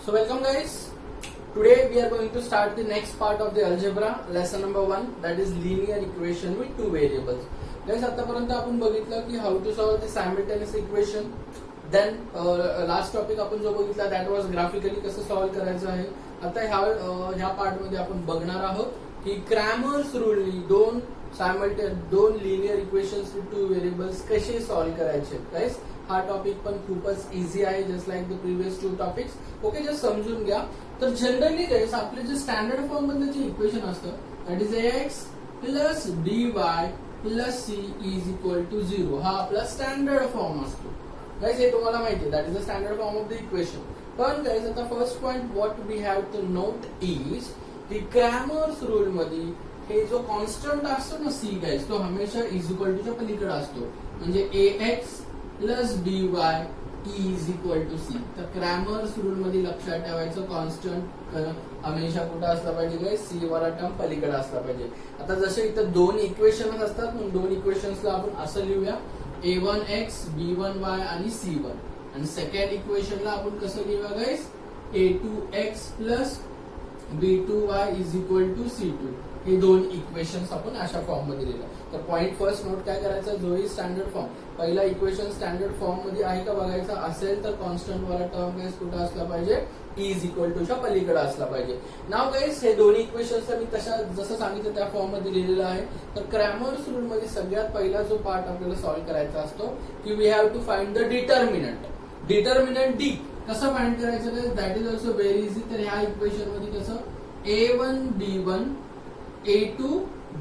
So welcome guys. Today we are going to start the next part of the algebra lesson number 1, that is linear equation with two variables. Guys, आतापर्यंत आपण बघितलं की how to solve the simultaneous equation. Then last topic आपण जो बघितला that was graphically कसं solve करायचं आहे. आता ह्या पार्ट मध्ये आपण बघणार आहोत की क्रॅमर्स रूलनी दोन linear equations with two variables कसे सॉल्व करायचे. गाइस, हा टॉपिक पण खूपच इझी आहे, just like the previous to topics. Okay, just समजून घ्या. तर जनरली गाइस आपले जे स्टँडर्ड फॉर्म मधले जे इक्वेशन असतं that is ax plus dy plus c is equal to 0. हा आपला स्टँडर्ड फॉर्म असतो. गाइस, हे तुम्हाला माहिती आहे, that is the standard form of the equation. पण गाइस आता first point what we have to note is की क्रॅमर्स रूल मध्ये हे जो कॉन्स्टंट असतो ना c गाइस, तो हमेशा इज इक्वल टू च्या पलीकडे असतो. म्हणजे ax plus dy is equal to c. तर क्रॅमर्स रूल मध्ये लक्षात ठेवायचं कॉन्स्टंट हमेशा कुठे असला पाहिजे गाइस, c वाला टर्म पलीकडे असला पाहिजे. आता जसे इथं दोन इक्वेशन्स असतात, मग दोन इक्वेशन्सला आपण असं लिहूया a1x b1y आणि c1. आणि सेकंड इक्वेशनला आपण कसं लिहूया guys, a2x plus b2y is equal to c2. हे दोन इक्वेशन्स आपण अशा फॉर्म मध्ये लिहिलं. तर पॉइंट फर्स्ट नोट काय करायचं, जो ही स्टँडर्ड फॉर्म पहिला इक्वेशन स्टँडर्ड फॉर्म मध्ये आहे का बघायचा. असेल तर कॉन्स्टंट वाला टर्म गाइस कुठे असला पाहिजे, इज इक्वल टू च्या पलीकडे असला पाहिजे. नाव गाइस हे दोन्ही इक्वेशन्स मी जसं सांगितलं त्या फॉर्म मध्ये लिहिलेलं आहे. तर क्रॅमर्स रूल मध्ये सगळ्यात पहिला जो पार्ट आपल्याला सॉल्व्ह करायचा असतो की we have to find the determinant. Determinant D कसं फाइंड करायचं, that is also very easy. तर ह्या इक्वेशन मध्ये कसं a1 b1 a2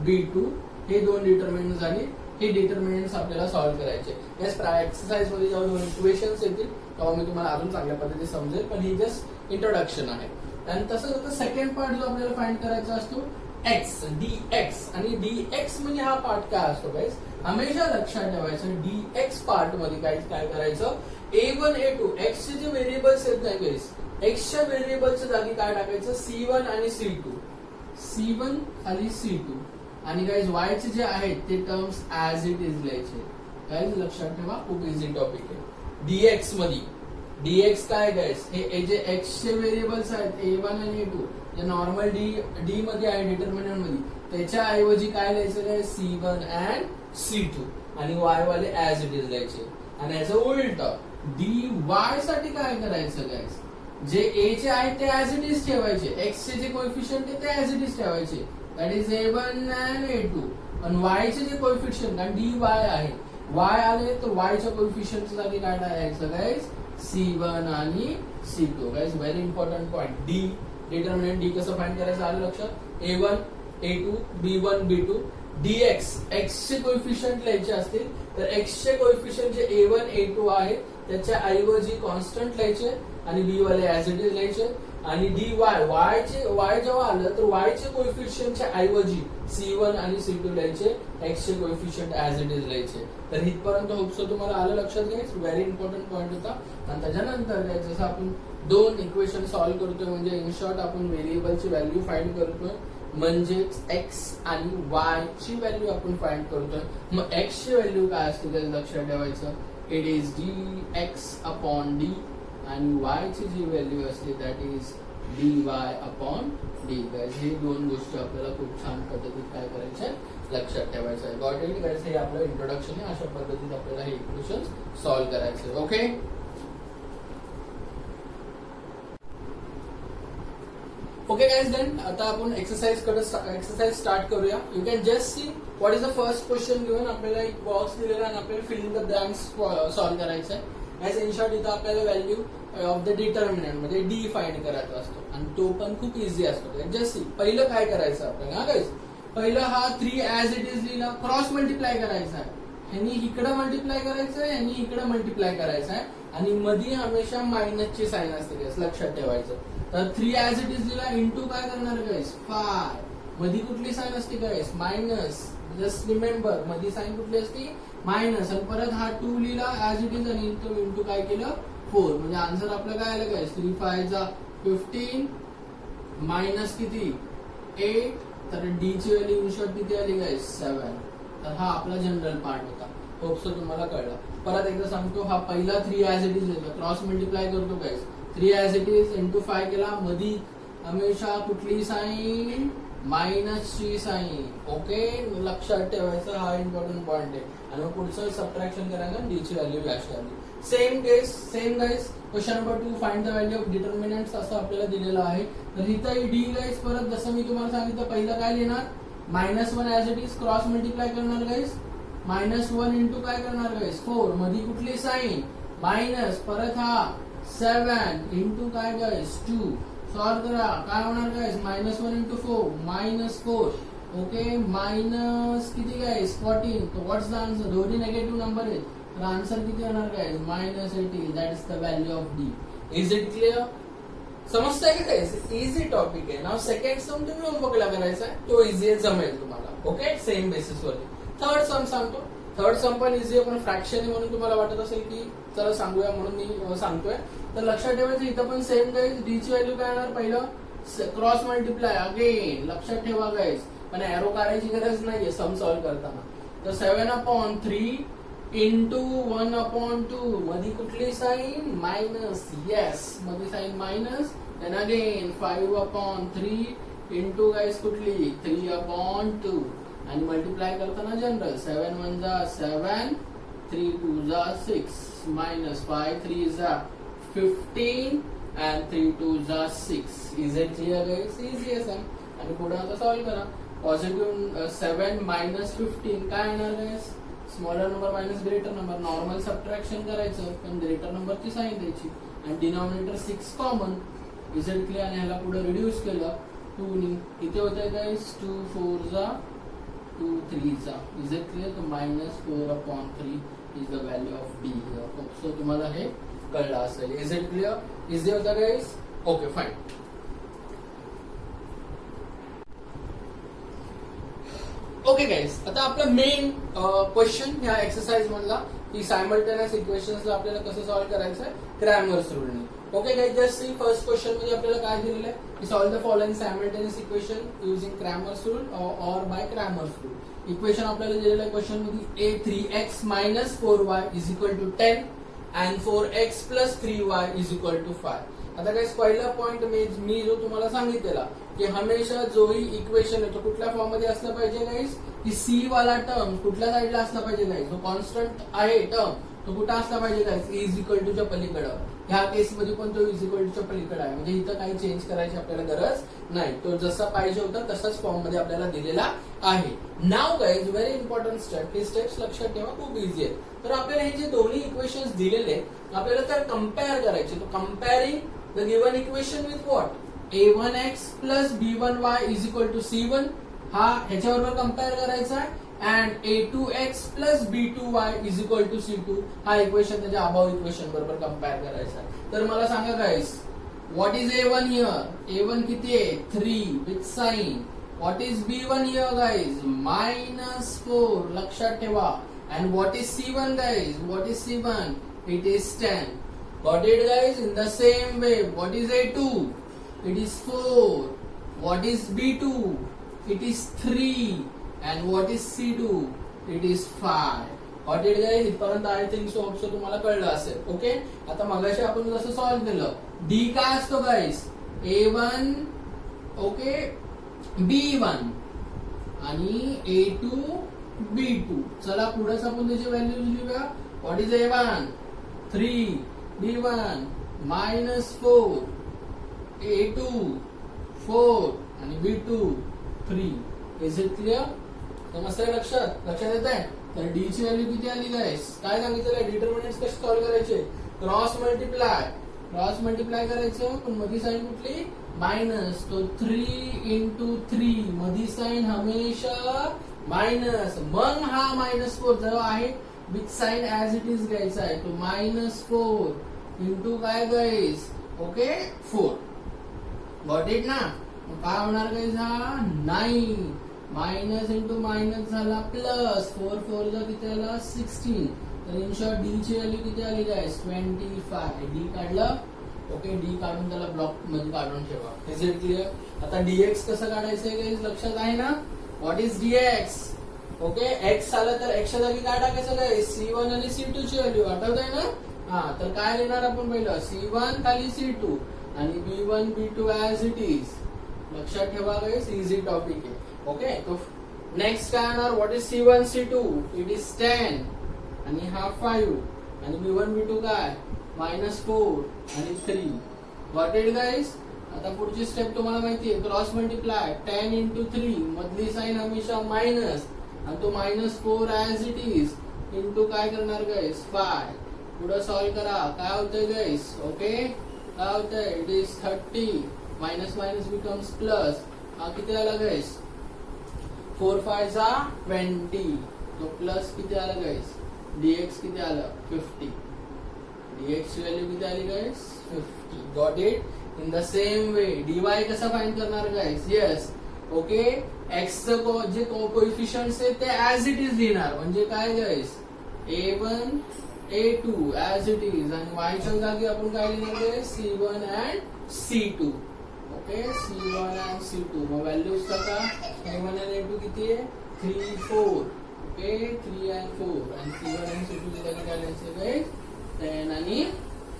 b2 हे दोन डिटर्मिनंट झाले. हे डिटर्मिनंट्स आपल्याला सॉल्व्ह करायचे. या एक्सरसाइज मध्ये जेव्हा दोन इक्वेशन्स येतील तेव्हा मी तुम्हाला अजून चांगल्या पद्धतीने समजेल, पण ही जस्ट इंट्रोडक्शन आहे. आणि तसंच आता सेकंड पार्ट जो आपल्याला फाइंड करायचा असतो x dx. आणि dx म्हणजे हा पार्ट काय असतो गाइस, हमेशा लक्षात ठेवायचं dx पार्ट मध्ये काय करायचं, a1 a2 x चे जे व्हेरिएबल्स आहेत ना गाइस, x च्या व्हेरिएबलच्या जागी काय टाकायचं, c1 आणि c2. c1 आणि c2 आणि गाइस y चे जे आहेत ते टर्म्स ऍज इट इज लिहायचे. गाइस लक्षात ठेवा, खूप इझी टॉपिक आहे. dx मध्ये dx काय गाइस, हे जे x चे व्हेरिएबल्स आहेत a1 आणि a2 जे नॉर्मल d मध्ये आहे डिटर्मिनंट मध्ये, त्याच्या ऐवजी काय लिहायचं गाइस, c1 अँड c2 आणि y वाले ऍज इट इज लिहायचे. आणि याचं उलट dy साठी काय करायचं गाइस, जे a चे आहेत ते ऍज इट इज ठेवायचे, x चे जे कोएफिशिएंट आहे ते ऍज इट इज ठेवायचे, that is a1 and a2. आणि y चे जे कोएफिशिएंट कारण dy आहे, y आले तर y च्या कोएफिशिएंटच्या जागी काय टाकायचं गाइस, c1 आणि c2. Guys very important point. D determinant D कसं फाइंड करायचं आलं लक्षात, a1 a2 b1 b2 dx x चे कोएफिशिएंट लिहायचे असतील तर x चे कोएफिशिएंट जे a1 a2 आहे त्याच्या ऐवजी कॉन्स्टंट लिहायचे आणि b वाले ऍज इट इज लिहायचे. आणि dy y जेव्हा आलं तर y चे कोएफिशिएंटच्या ऐवजी c1 आणि c2 लिहायचे, x चे कोएफिशिएंट ऍज इट इज लिहायचे. तर इथपर्यंत होप्सो तुम्हाला आलं लक्षात घ्यायचं, व्हेरी इम्पॉर्टंट पॉइंट होता. आणि त्याच्यानंतर काय, जसं आपण दोन इक्वेशन सॉल्व्ह करतोय म्हणजे इन शॉर्ट आपण व्हेरिएबलची व्हॅल्यू फाइंड करतोय, म्हणजेच x आणि y ची व्हॅल्यू आपण फाइंड करतोय. मग x ची व्हॅल्यू काय असते ते लक्षात ठेवायचं, it is dx upon d आणि y ची जी व्हॅल्यू असते that is dy upon d. Guys हे दोन गोष्टी आपल्याला खूप छान पद्धतीत काय करायच्या लक्षात ठेवायचं आहे. गॉट इट गाइस, हे आपलं इंट्रोडक्शन आहे. अशा पद्धतीत आपल्याला हे इक्वेशन्स सॉल्व्ह करायचे. ओके, ओके गाइस, देन आता आपण एक्सरसाइज स्टार्ट करूया. You can just see what is the first question given. आपल्याला एक बॉक्स दिलेला आणि आपल्याला fill in the blanks solve करायचं आहे. गाइस इन शॉर्ट इथं आपल्याला व्हॅल्यू ऑफ द डिटर्मिनंट म्हणजे डी फाइंड करायचा असतो आणि तो पण खूप इझी असतो. जस्ट सी पहिलं काय करायचं आपल्याला, गाइस पहिलं हा 3 ऍज इट इज लिहिला, क्रॉस मल्टिप्लाय करायचा आहे. ह्यांनी इकडं मल्टिप्लाय करायचं आहे, ह्यांनी इकडं मल्टिप्लाय करायचं आहे आणि मध्ये हमेशा मायनसची साईन असते गाइस, लक्षात ठेवायचं. तर 3 ऍज इट इज लिहिला इंटू काय करणार गाइस 5. मध्ये कुठली साईन असते गाइस, मायनस. जस्ट रिमेंबर मध्ये साईन कुठली असते, मायनस. आणि परत हा 2 लिहिला ऍज इट इज आणि इंटू काय केलं 4. म्हणजे आन्सर आपलं काय आलं गाइस, 3 5 15 मायनस किती 8. तर डी ची व्हॅल्यू इन शॉर्ट किती आली गाइस 7. तर हा आपला जनरल पार्ट होता. होप सो तुम्हाला कळलं. परत एकदा सांगतो, हा पहिला 3 ऍज इट इज लिहिला, क्रॉस मल्टिप्लाय करतो guys 3 as it is into 5 केला, मधी हमेशा कुठली साईन, मायनसची साईन. ओके, लक्षात ठेवायचं, हा इम्पॉर्टंट पॉइंट आहे. आणि मग पुढचं सबट्रॅक्शन करायला डी ची व्हॅल्यू अशी आली. Same case, same guys, question number 2 find the value of determinants असं आपल्याला दिलेलं आहे. तर इथं डी गाईज परत जसं मी तुम्हाला सांगितलं, पहिलं काय लिहिणार, -1 as it is, cross multiply करणार गाईज, -1 इंटू काय करणार गाईज 4, मध्ये कुठली साईन मायनस, परत हा 7 इंटू काय गाईज 2, सॉल्व करा, काय होणार गाईज -1 इंटू 4 -4. ओके, मायनस किती गाईज 14. तर व्हॉट्स द आन्सर, दोन्ही नेगेटिव्ह नंबर आहेत, तर आन्सर किती येणार guys -80. That is the value of D. Is it clear? समजतंय का गाईज? इझी टॉपिक आहे. नाव सेकंड सम तुम्ही होमवर्कला करायचा आहे, तो इझी जमेल तुम्हाला. ओके, सेम बेसिस वरती. थर्ड सम सांगतो. थर्ड सम पण इझी आहे, पण फ्रॅक्शन आहे म्हणून तुम्हाला वाटत असेल की चला सांगूया म्हणून मी सांगतोय. तर लक्षात ठेवायचं, इथं पण सेम गाईज, डी ची व्हॅल्यू काय येणार, पहिलं क्रॉस मल्टिप्लाय अगेन, लक्षात ठेवा गाईज, पण एरो काढायची गरज नाहीये सम सॉल्व करताना. तर 7/3 इंटू 1/2, मध्ये कुठली साईन मायनस, येस, मध्ये sign minus, then again 5/3 into guys कुठली 3/2, आणि मल्टिप्लाय करताना जनरल 7 1 जा 7, 3 2 जा 6, minus 5 3 जा 15 and 3 2 जा 6. Is it clear guys? Easy आहे सम. आणि पुढे आता सॉल्व करा. पॉझिटिव्ह 7 मायनस 15 काय येणार guys? Smaller number minus greater number, normal subtraction करायचं, पण ग्रेटर नंबरची साईन द्यायची, आणि denominator 6 common. Is it clear? आणि ह्याला पुढे रिड्यूस केलं 2 नी, इथे होतंय गाइस 2 4 जा 2 3 जा. Is it clear? तर -4/3 is the value of D. So तुम्हाला हे कळलं असेल. Is it clear? इझी होता guys? Okay fine. Okay guys, आता आपला मेन क्वेश्चन ह्या एक्सरसाइज मधला की सायमल्टेनियस इक्वेशन्सला आपल्याला कसं सॉल्व्ह करायचं आहे क्रॅमर्स रूलने. Okay guys, just see first question मध्ये आपल्याला काय दिलेलं आहे की solve the following simultaneous equation using Cramer's rule or by Cramer's rule. Equation आपल्याला दिलेलं आहे क्वेश्चन मध्ये, a 3x minus 4y is equal to 10 and 4x plus 3y is equal to 5. आता गाइस पहिला पॉइंट मी जो तुम्हाला सांगितलेला की हमेशा जोही इक्वेशन आहे तो कुठल्या फॉर्म मध्ये असला पाहिजे गाइस, की सी वाला टर्म कुठल्या साईडला असला पाहिजे गाइस, जो कॉन्स्टंट आहे टर्म तो कुठं असला पाहिजे गाइस, इज इक्वल टू च्या पलीकडं. ह्या केस मध्ये पण तो इज इक्वल टू च्या पलीकडे आहे, म्हणजे इथं काही चेंज करायची आपल्याला गरज नाही, तो जसा पाहिजे होता तसाच फॉर्म मध्ये आपल्याला दिलेला आहे. नाव गाइस व्हेरी इम्पॉर्टंट स्टेप, ही स्टेप्स लक्षात ठेवा, खूप इझी आहे. तर आपल्याला हे जे दोन्ही इक्वेशन्स दिलेले आपल्याला तर कम्पेअर करायचे. तो comparing the given equation with what, a1x plus b1y is equal to c1, हा ह्याच्याबरोबर कम्पेअर करायचा आहे, and a2x plus b2y is equal to c2, हा इक्वेशन त्याच्या अबाव इक्वेशन बरोबर कम्पेअर करायचा आहे. तर मला सांगा guys, what is a1 here? a1 किती आहे? 3 with sign. What is b1 here guys? -4, लक्षात ठेवा. and what is c1 guys? what is c1? it is 10. got it guys? in the same way, what is a2? it is 4. what is b2? it is 3. and what is c2? it is 5. got it guys? इथपर्यंत I think so hope so तुम्हाला कळलं असेल. Okay, आता मगाशी आपण जसं solve केलं, D काय असतो गाइस? a1 ओके b1 आणि a2 b2. चला पुढेच आपण त्याची व्हॅल्यूज लिहूया. What is a1? 3, b1 -4, a2 4 आणि b2 3. Is it clear? समजतंय? लक्षात येत आहे? तर डी ची व्हॅल्यू किती आली गाइस? काय सांगितलं? डिटर्मिनंट्स कसे सॉल्व्ह करायचे? क्रॉस मल्टिप्लाय करायचं, पण मधी साईन कुठली? मायनस. तो 3 इंटू 3, मधी साईन हमेशा मायनस. मग हा -4 जेव्हा आहे with sign as it is घ्यायचा आहे, तो -4 इंटू काय गाइस? ओके 4. गॉट इट ना? काय होणार गाइस? हा 9 मायनस इंटू मायनस झाला प्लस 4 4 जा किती आला? 16. तर इन शॉर्ट डी ची व्हॅल्यू किती आली गाइस? 25. डी काढलं. ओके, डी काढून त्याला ब्लॉक मध्ये काढून ठेवा. Is it clear? आता डीएक्स कसं काढायचं गाइस? लक्षात आहे ना? What is D X? Okay, X आलं तर एक्सच्या जागी काय टाकायचं गाइस? c1 आणि c2 ची व्हॅल्यू आठवत आहे ना? हा तर काय लिहिणार आपण पहिलं C1 खाली C2 आणि B1 B2 as it is. लक्षात ठेवा गाइस, इझी टॉपिक आहे. ओके, तो नेक्स्ट काय येणार, what is C1 C2, it is 10 आणि हा 5 आणि B1 B2 काय -4 आणि 3. Got it guys. आता पुढची स्टेप तुम्हाला माहिती आहे, क्रॉस मल्टिप्लाय 10 into 3 मधली साइन हमेशा मायनस आणि तो -4 ऍज इट इज इंटू काय करणार गाइस 5. पुढे सॉल्व करा, काय होतंय गाइस. ओके, काय होतंय, it is 30 minus minus becomes plus. हा किती आला गाइस 4 5 20. तो प्लस किती आला गाइस, dx किती आलं 50. dx ची व्हॅल्यू किती आली guys 50. Got it. In the same way dy कसा फाइंड करणार गाइस. येस, ओके, x चं जे कोएफिशियंट्स आहे ते ऍज इट इज लिहिणार. म्हणजे काय guys a1 a2 as it is आणि y च्या जागी आपण काय लिहिणार C1 and C2. Okay, C1 and C2. मग व्हॅल्यूज टाका. a1 and a2 किती आहे 3 4. ओके, 3 and 4 आणि C1 and C2 ची जागी काय लिहायचं गाइस 10 आणि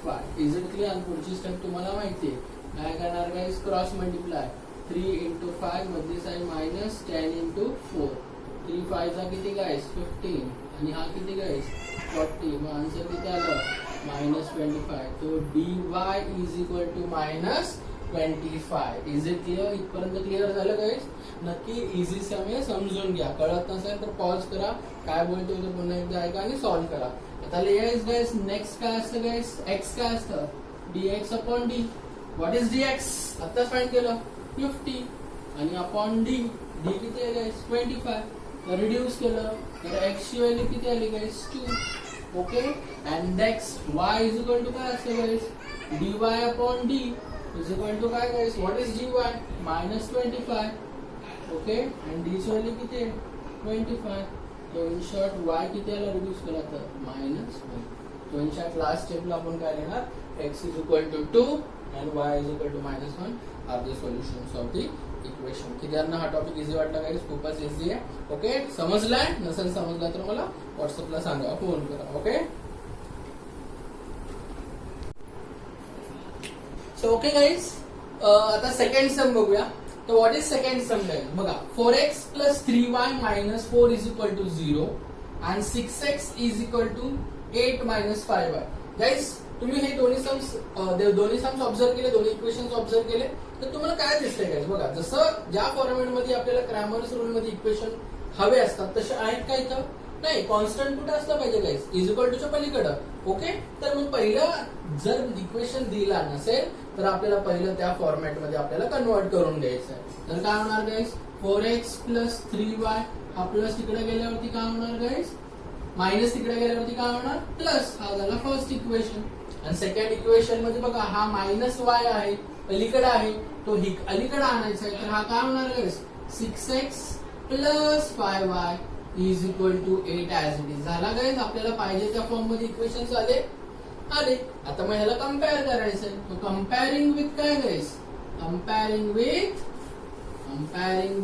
5. Is it clear. आणि पुढची स्टेप तुम्हाला माहिती आहे, काय करणार गाइस क्रॉस मल्टिप्लाय 3 into 5 मधली साइन मायनस 10 into 4. 3 5 चा किती गाइस 15 आणि हा किती गाइस 40. मग आन्सर किती आलं -25. तो dy is equal to -25. Is it clear. इथपर्यंत क्लिअर झालं गाइस. नक्की इझी सम समजून घ्या. कळत नसेल तर पॉज करा, काय बोलतो ते पुन्हा एकदा ऐका आणि सॉल्व करा. आता लिहायचं गाइस नेक्स्ट काय असतं गाइस, x काय असतं dx upon d. What is dx, आता फाइंड केलं 50 आणि अपॉन d. d किती आहे गाइस 25. तर रिड्यूस केलं तर x ची व्हॅल्यू किती आली guys 2. Okay, and next y is equal to काय असतं guys dy upon d is equal to काय guys, what is dy -25. Okay, and d ची व्हॅल्यू किती आहे 25. तो इन शॉर्ट y किती आला रिड्यूस केला तर -1. तो इन शॉर्ट लास्ट स्टेपला आपण काय लिहिणार x is equal to 2 and y is equal to -1 are the solutions of the equation. किती हा टॉपिक इझी वाटला गाइस, खूपच इझी आहे. ओके, समजलाय. नसेल समजला तर मला व्हॉट्सअपला सांगा, फोन करा. ओके, सो ओके गाइस, आता सेकंड सम बघूया. तर what is second sum guys. बघा 4x plus 3y minus 4 is equal to 0 and 6x is equal to 8 minus 5y. Guys तुम्ही हे दोन्ही सम्स ऑब्झर्व केले, दोन्ही इक्वेशन्स ऑब्झर्व केले तर तुम्हाला काय दिसतंय गाइस. बघा जसं ज्या फॉर्मॅट मध्ये आपल्याला क्रॅमर्स रूल मध्ये इक्वेशन हवे असतात तसे आहेत का इथं नाही. कॉन्स्टंट कुठे असलं पाहिजे गाइस इज इक्वल टूच्या पलीकडं. ओके, तर मग पहिलं जर इक्वेशन दिला नसेल तर आपल्याला पहिलं त्या फॉर्मॅट मध्ये आपल्याला कन्वर्ट करून द्यायचं आहे. तर काय होणार गाइस 4x plus 3y. हा प्लस तिकडे गेल्यावरती काय होणार गाइस मायनस तिकडे गेल्यावरती काय होणार प्लस. हा झाला फर्स्ट इक्वेशन. आणि सेकंड इक्वेशन मध्ये बघा हा -y आहे अलीकडे आहे, तो अलीकडे आणायचा आहे. तर हा काय होणार guys 6x plus 5y is equal to 8 as it is. झाला गाइस, आपल्याला पाहिजे त्या फॉर्म मध्ये इक्वेशन आले. आता मग ह्याला कम्पेअर करायचंय. तो कम्पेअरिंग विथ काय गाइस, कम्पेअरिंग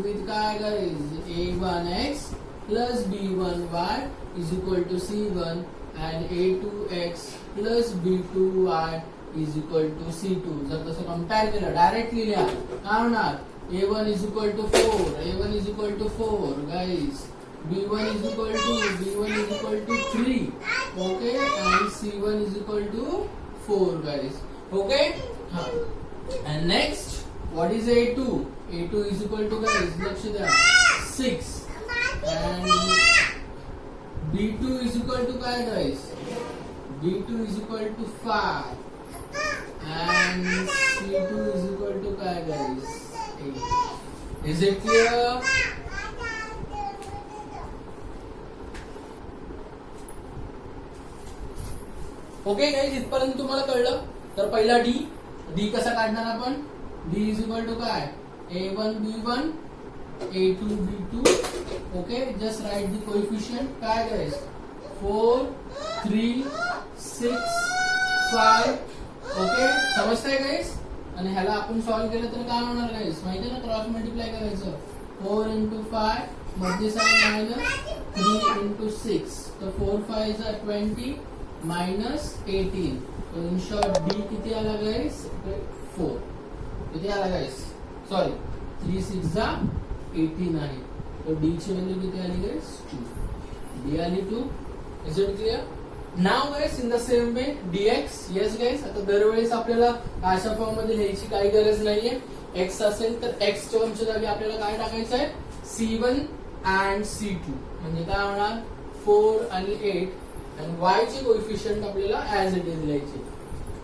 विथ काय guys a1x plus b1y is equal to c1 and a2x plus b2y is equal to c2. जर तसं कम्पेअर केलं डायरेक्टली लिहा काय होणार a1 is equal to 4 guys, b1 is equal to 3. Okay, and c1 is equal to 4 guys. Okay, and next what is a2 is equal to guys लक्ष द्या 6 and b2 is equal to काय guys b2 is equal to 5 and c2 is equal to काय guys 8. Is it clear? Okay guys, इथपर्यंत तुम्हाला कळलं. तर पहिला D कसा काढणार आपण, डी इज इक्वल टू काय a1 b1 a2 b2. Okay, just right the coefficient काय गाइस 4 3 6 5. ओके, समजतंय गाइस. आणि ह्याला आपण सॉल्व केलं तर काय होणार गाइस माहिती ना, क्रॉस मल्टिप्लाय करायचं 4 into 5 मध्ये साइन मायनस 3 into 6. तर 4 5 20 -18. तो इन शॉर्ट डी किती आला गाइस? 4. किती आला गाइस? सॉरी 3 6 जा 18 आहे. तो डी ची व्हॅल्यू किती आली गाइस? 2. डी आली 2. Is it clear? Now guys in the same way dx. Yes guys, आता दरवेळेस आपल्याला अशा फॉर्म मध्ये लिहायची काही गरज नाहीये. x असेल तर x टर्मच्या जागी आपल्याला काय टाकायचं आहे? C1 and C2 म्हणजे काय होणार? 4 आणि 8 आणि y चे कोएफिशियंट आपल्याला ऍज इट इज लिहायचे.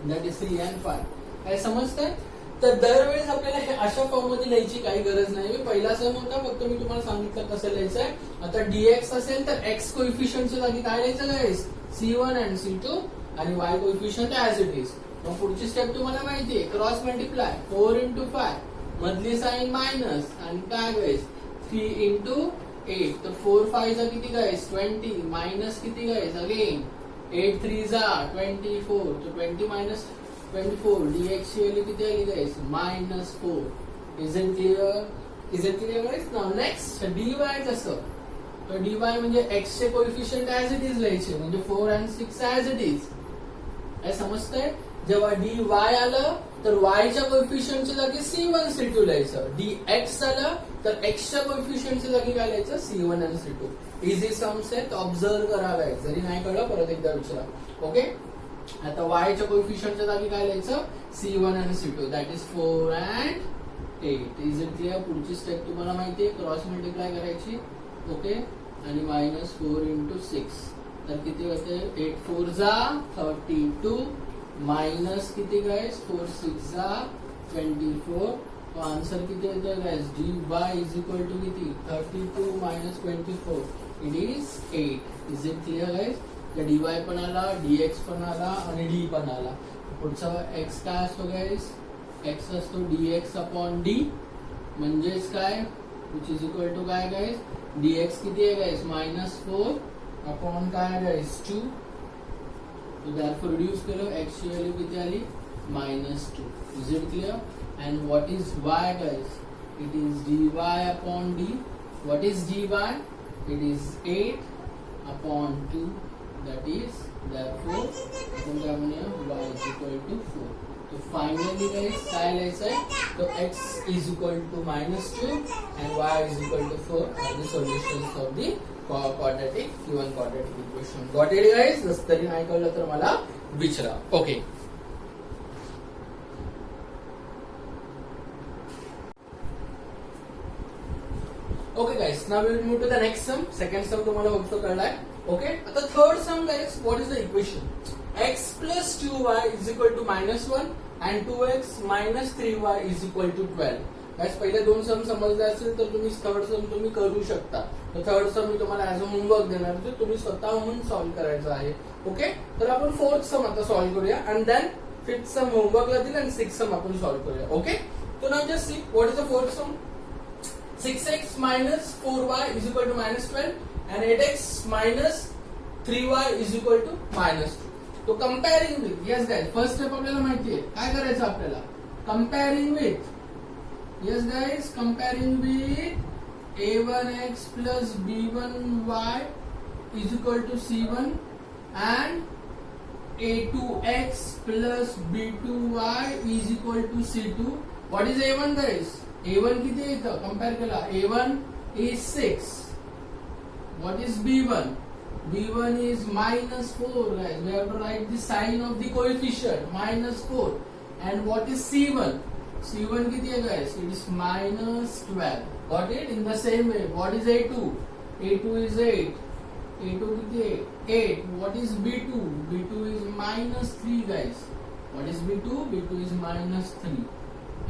That is 3 and 5. काय समजतंय? तर दरवेळेस आपल्याला हे अशा फॉर्म मध्ये लिहायची काही गरज नाही. पहिला सम होता, फक्त मी तुम्हाला सांगितलं कसं लिहायचंय. आता dx असेल तर x कोएफिशियंटच्या जागी काय लिहायचं गाइस? C1 and C2 आणि y coefficient as it is. मग पुढची स्टेप तुम्हाला माहितीये, क्रॉस मल्टिप्लाय 4 into 5 मधली साइन मायनस आणि काय गाइस 3 into 8. तर 4 5 चा किती गाइस? 20 मायनस किती गाइस? अगेन 8 3 जा 24. तो 20 मायनस 24 dx ची व्हॅल्यू किती आली guys? -4. Is it clear? Is it clear guys? Now next dy कसं? तर dy म्हणजे x चे कोएफिशियंट ऍज इट इज लिहायचे, म्हणजे 4 and 6 ऍज इट इज. काय समजतंय? जेव्हा dy आलं तर y च्या कोएफिशियंटच्या जागी C1 C2 लिहायचं. dx आलं तर x च्या कोएफिशियंटच्या जागी काय लिहायचं? C1 and C2. Easy sums आहेत, ऑब्झर्व करावे. जरी नाही कळलं परत एकदा विचारा. ओके, आता y च्या कोएफिशियंटच्या जागी काय लिहायचं? C1 and C2. That is 4 and 8. Is it clear? पुढची स्टेप तुम्हाला माहितीये, क्रॉस मल्टिप्लाय करायची. ओके, आणि -4 into 6 तर किती होते? 8 4 जा 32 मायनस किती गाइस? 4 6 जा 24. तो आन्सर किती येतो guys? dy is equal to किती? 32 minus 24. It is 8. Is it clear guys? तर dy पण आला, dx पण आला आणि d पण आला. पुढचा x काय असतो गाइस? x असतो dx अपॉन d म्हणजेच काय? विच इज इक्वल टू काय गाइस? dx किती आहे गाइस? -4 अपॉन काय गाइस? 2. तो therefore reduce करो, x की वैल्यू किती आली? -2. Is it clear? And what is y guys? It is dy upon d. What is dy? It is 8 upon 2. That is therefore आपण काय म्हणूया y is equal to 4. तो finally guys काय लिहायचं आहे? तो x is equal to -2 and y is equal to 4 are the solutions of the quadratic given quadratic equation. Got it guys? जर तरी नाही कळलं तर मला विचारा. Okay, okay guys, now we will move to the next sum. Second sum तुम्हाला also कळलाय. Okay, आता third sum guys, what is the equation? x plus 2y is equal to -1 and 2x minus 3y is equal to 12. Guys पहिले दोन सम समजले असेल तर तुम्ही third सम तुम्ही करू शकता. तर थर्ड सम मी तुम्हाला ऍज अ होमवर्क देणार, तर तुम्ही स्वतःहून सॉल्व्ह करायचं आहे. ओके, तर आपण फोर्थ सम आता सॉल्व्ह करूया and then फिफ्थ सम होमवर्कला दिला आणि सिक्स्थ सम आपण सॉल्व्ह करूया. ओके, तो now just see what is the fourth some. 6x minus 4y is equal to -12 and 8x minus 3y is equal to -2. तो comparing with, yes guys, first step आपल्याला माहिती आहे काय करायचं आपल्याला. Comparing with, yes guys, comparing with a1x plus b1y is equal to c1 and a2x plus b2y is equal to c2. What is a1 guys? a1 किती येतं? Compare केला, a1 is 6. What is b1? b1 is -4 guys. We have to write the sign of the coefficient -4. And what is c1? c1 किती आहे guys? It is -12. Got it? In the same way, what is a2? a2 is 8. a2 किती आहे? 8. What is b2? b2 is -3 guys. What is b2? b2 is -3.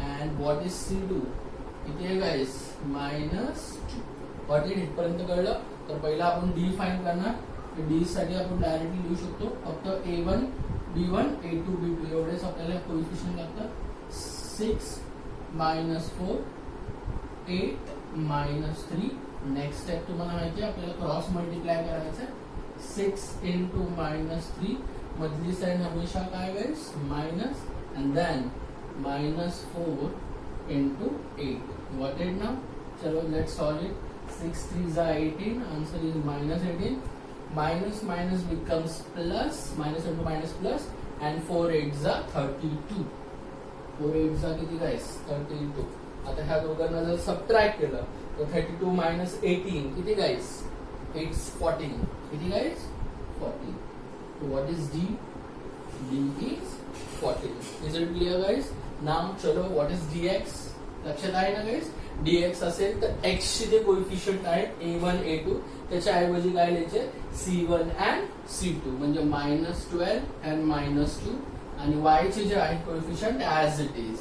And what is c2? किती आहे guys? -2. Got it? इथपर्यंत कळलं? तर पहिला आपण D find करणार. डी साठी आपण डायरेक्टली लिहू शकतो फक्त a1 b1 a2 b2 एवढेच आपल्याला कोएफिशियंट लागतात. 6 -4 8 -3. नेक्स्ट स्टेप तुम्हाला माहिती आहे आपल्याला क्रॉस मल्टिप्लाय करायचं आहे. 6 into -3 मधली साईड हमेशा काय guys? Minus and then -4 into 8. Got it now? चलो let's solve it. 6 3 is 18. Answer is -18. minus minus becomes plus, minus into minus plus, and 4 8s are 32. 4 8s are किती guys? 32. आता ह्या दोघांना जर सबट्रॅक्ट केलं तर 32 minus 18 किती guys? It's 14. किती guys? 14. So what is D? D is 14. Is it clear guys? Now चलो what is dx? लक्षात आहे ना guys? dx असेल तर x चे जे कोएफिशियंट आहेत a1 a2 त्याच्या ऐवजी काय लिहायचे c1 and c2 म्हणजे -12 and -2 आणि y चे जे आहेत coefficient as it is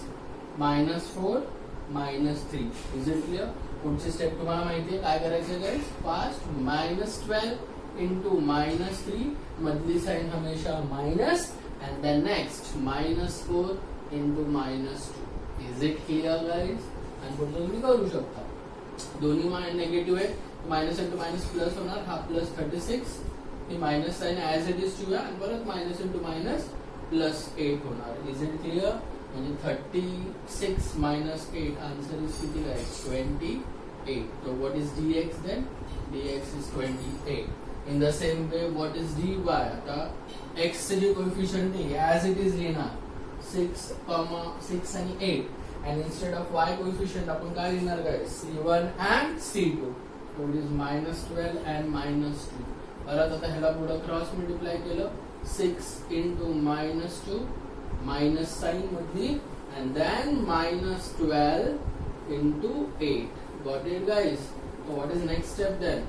-4 -3. Is it clear? पुढची स्टेप तुम्हाला माहिती आहे काय करायचं गाइस? फास्ट -12 into -3 मधली साइन हमेशा minus and then next -4 into -2. Is it clear guys? आणि पुढचं तुम्ही करू शकता. दोन्ही नेगेटिव्ह आहे, मायनस इंटू मायनस प्लस होणार, हा प्लस 36 ही minus sign as it is ठेवूया आणि परत मायनस इंटू मायनस प्लस 8 होणार. Is it clear? म्हणजे 36 minus 8 आन्सर इज किती guys? 28. So what is dx then? dx is 28. In the same way what is dy? आता x चे जे coefficient आहे ऍज इट इज लिहिणार 6 आणि 8 and instead of y coefficient आपण काय लिहिणार guys? c1 and c2. So it is -12 and -2. परत आता ह्याला पुढे क्रॉस मल्टिप्लाय केलं 6 into -2 मायनस साइन मधली and then -12 into 8. Got it guys? So what is next step then?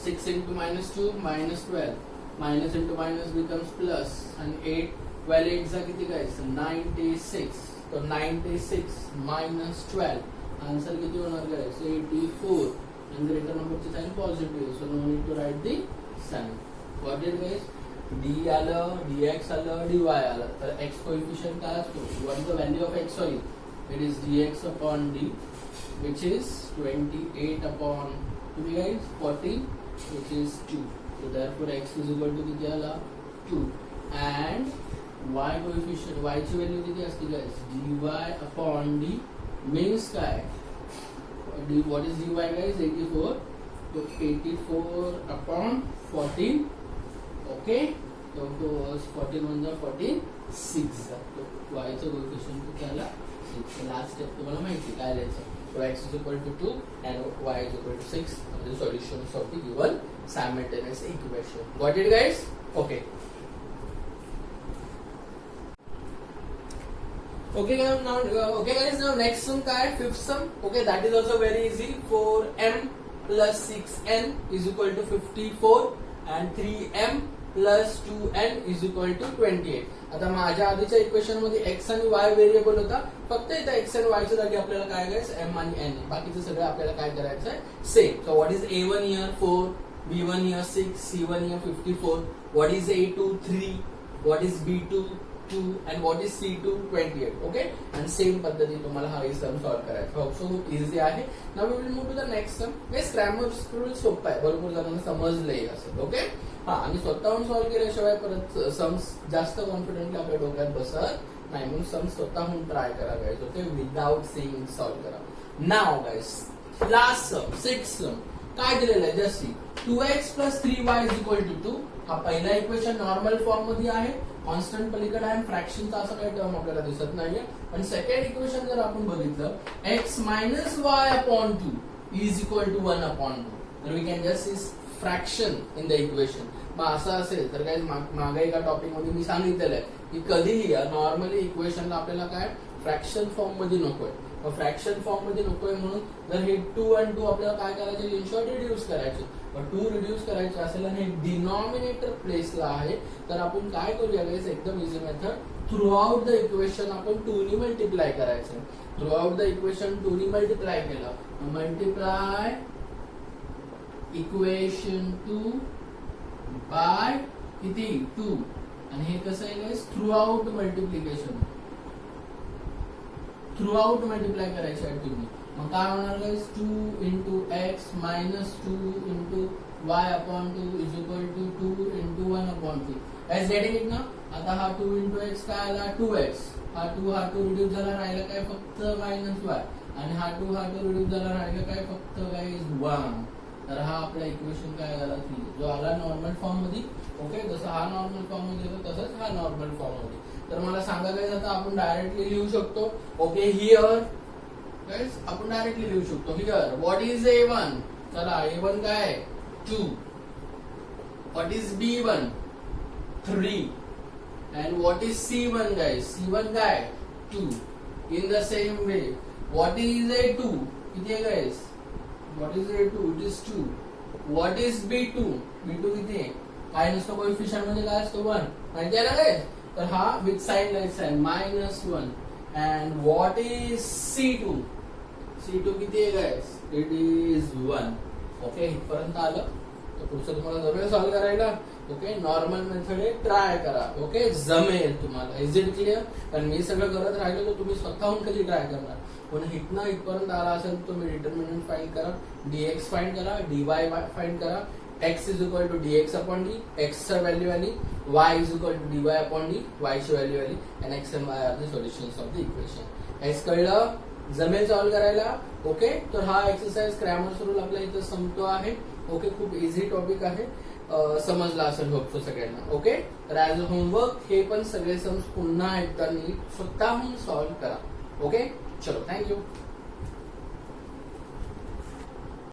6 into -2 -12 minus into minus becomes plus and 8 12 8 जा किती guys? 96. तो 96 minus 12 answer किती होणार guys? 84 and greater number ची sign positive, so no need to write the sign. Got it guys? d आलं, dx आलं, dy आलं. तर x कोएफिशियंट काय असतो? What is the value of x होईल? It is dx upon d which is 28 upon 2 guys 40 which is 2. So therefore x is equal to किती आला? 2 and y coefficient y ची value किती असते guys? dy upon d means काय? d what is dy guys? 84. तो 84 upon 14. Okay, तो 14 म्हणजे 46 तो y चं कोएफिशियंट किती आला? 6. लास्ट स्टेप तुम्हाला माहिती काय लिहायचं? So x is equal to 2 and y is equal to 6 are the solutions of the given simultaneous equation. Got it guys? Okay. Okay guys, now next sum काय? Fifth sum. Okay, that is also very easy. 4m plus 6n is equal to 54 and 3m plus 2n is equal to 28. आता माझ्या आधीच्या equation मध्ये x आणि y variable होता, फक्त इथे x आणि y च्या जागी आपल्याला काय करायचं? m आणि n. बाकीचं सगळं आपल्याला काय करायचं आहे? Same. So what is a1 here? 4, b1 here 6, c1 here 54. What is a2? 3. What is b2? 2 and what is c2? 28. Okay, and same पद्धती तुम्हाला हा सम सॉल्व करायचा. होप सो खूप इझी आहे. Now we will move to the next sum. Guys grammar rule सोपा आहे, भरपूर जणांना समजलंय असेल. ओके, हा, आणि स्वतःहून सॉल्व केल्याशिवाय परत सम्स जास्त कॉन्फिडेंटली आपल्या डोक्यात बसत नाही, म्हणून सम्स स्वतःहून ट्राय करा guys. Okay, without seeing solve करा. नाउ गाइस लास्ट सम 6 सम काय दिलेलं आहे? Just see 2x plus 3y is equal to 2. हा पहिला इक्वेशन नॉर्मल फॉर्म मध्ये आहे, कॉन्स्टंट पलीकडे आहे, फ्रॅक्शनचा असं काही टर्म आपल्याला दिसत नाहीये. पण सेकंड इक्वेशन जर आपण बघितलं x minus y upon 2 is equal to 1 upon 2, तर we can just see fraction in the equation. मग असं असेल तर काय, मागे एका टॉपिक मध्ये मी सांगितलेलं आहे की कधीही नॉर्मली इक्वेशनला आपल्याला काय फ्रॅक्शन फॉर्म मध्ये नकोय. फ्रॅक्शन फॉर्म मध्ये नकोय म्हणून जर हे 2 आणि 2 आपल्याला काय करायचे? इन शॉर्ट रिड्यूस करायचे. पण 2 रिड्यूस करायचे असेल आणि हे डिनॉमिनेटर प्लेसला आहे, तर आपण काय करूया गाइस? एकदम easy method. Through out the equation आपण 2 ने मल्टिप्लाय करायचं. थ्रू आउट द इक्वेशन 2 ने मल्टिप्लाय केलं, मल्टिप्लाय इक्वेशन 2 बाय किती? 2. आणि हे कसं आहे guys? Through out multiplication, through out multiply करायचे आहे तुम्ही. मग काय होणार guys? 2 into x minus 2 into y upon 2 is equal to 2 into 1 upon 2. Guys getting it ना? आता हा 2 into x काय आला? 2x. हा 2 रिड्यूस झाला, राहिला काय? फक्त -y. आणि हा 2 रिड्यूस झाला, राहिला काय? फक्त गाइस 1. तर हा आपला इक्वेशन काय झाला 3, जो आला नॉर्मल फॉर्म मध्ये. ओके, जसं हा नॉर्मल फॉर्म मध्ये येतो तसंच हा नॉर्मल फॉर्म मध्ये. तर मला सांगा गाईज, आता आपण डायरेक्टली लिहू शकतो. ओके, हिअर गाईज आपण डायरेक्टली लिहू शकतो. Here what is A1? चला, A1 काय 2. What is B1? 3. And what is C1 guys? C1 काय 2. In the same way, what is A2? किती आहे guys? What is A2? It is 2. What is B2? B2 किती आहे? काय नसतो coefficient मध्ये, काय असतो 1. माहिती आहे ना guys? तर हा with sign like sign -1. And what is C2? C2 किती आहे guys? It is 1. ओके, इथपर्यंत आलं. तर पुढचं तुम्हाला जरूर सॉल्व करायला. ओके, नॉर्मल मेथड आहे, ट्राय करा. ओके, जमेल तुम्हाला. Is it clear? कारण मी सगळं करत राहिलो तर तुम्ही स्वतःहून कधी ट्राय करणार. पण हितनं इथपर्यंत आला असेल तर तुम्ही डिटर्मिनंट फाइंड करा, dx फाइंड करा, dy फाइंड करा. x is equal to dx upon d, x ची व्हॅल्यू आली. y is equal to dy upon d, y ची व्हॅल्यू आली. and x and y are the solutions of the equation. हेच कळलं? जमेल solve करायला. Okay, तर हा एक्सरसाइज क्रॅमर्स रूल आपल्या इथं संपतो आहे. ओके, खूप इझी टॉपिक आहे. समजला असेल होपसो सगळ्यांना. ओके, तर ऍज अ होमवर्क हे पण सगळे सम्स पुन्हा एकदा नीट स्वतःहून सॉल्व करा. ओके, चलो, थँक्यू.